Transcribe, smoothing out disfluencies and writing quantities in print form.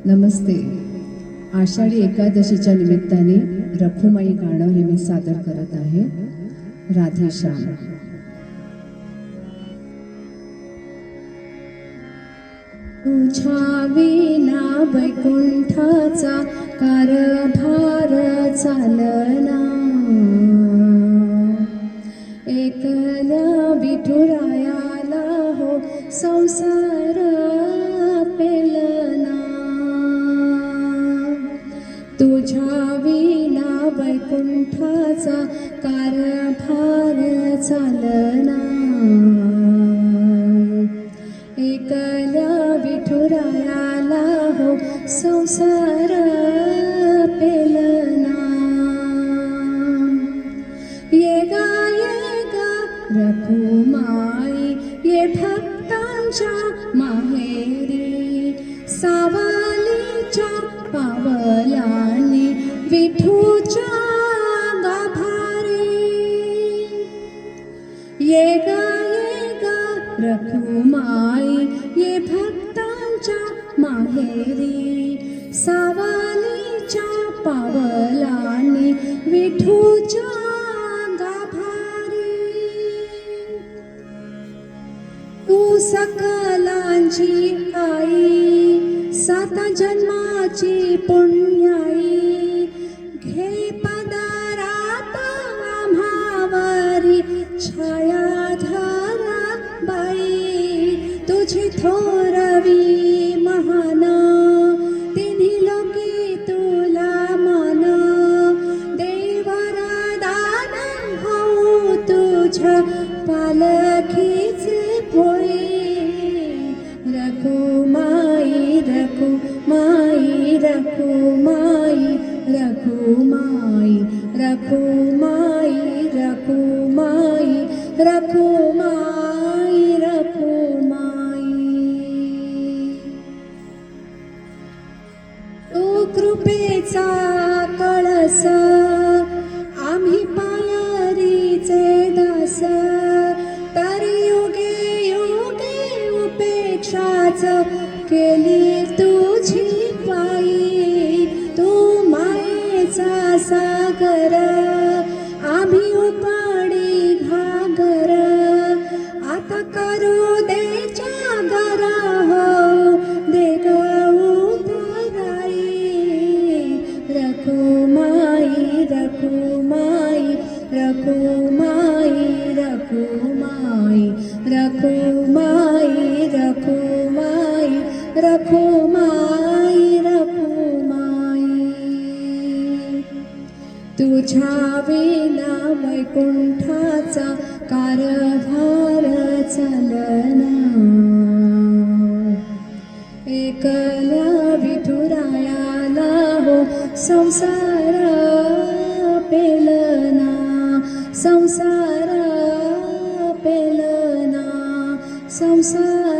नमस्ते. आषाढी एकादशीच्या निमित्ताने रखुमाई गाणं हे मी सादर करत आहे. राधेश्याम. तुझ्या विना वैकुंठाचा कारभार चालना, एकल्या विठुरायाला हो संसार पेलना. तुझ्या विना वैकुंठाचा कारभार चालना, एकल्या विठुरायाला हो संसार पेलना. ये गा रखुमाई ये भक्तांच्या माहेरी, सावलीच्या पावलाने विठूच्या गाभारी. ये गा रखुमाई ये भक्तांच्या माहेरी, सावलीच्या पावलाने विठूच्या सकलांची आई, सात जन्माची पुण्याई, घे पदरात आम्हावरी छायाधारा बाई. तुझी थोरवी महान, तिन्ही लोकी तुला मान, देवरदान हो तुझ्या पालखीचे भोई. रखुमाई रखुमाई रखुमाई रखुमाई रखुमाई रखुमाई रखुमाई रखुमाई. तो कृपेचा कळस आम्ही पायरीचे दास, तरी युगे युगे उपेक्षाच केली तुझी पायी. तू मायेचा सागर आम्ही उपाडी घागर, आता करू दे जागर हो दे उतराई. रखुमाई रखुमाई रखुमाई रखुमाई रखुमाई रखुमाई रखुमाई रखुमाई. तुझ्या विना वैकुंठाचा कारभार चालना, एकल्या विठुरायाला हो संसार पेलना. संसार पेलना संसार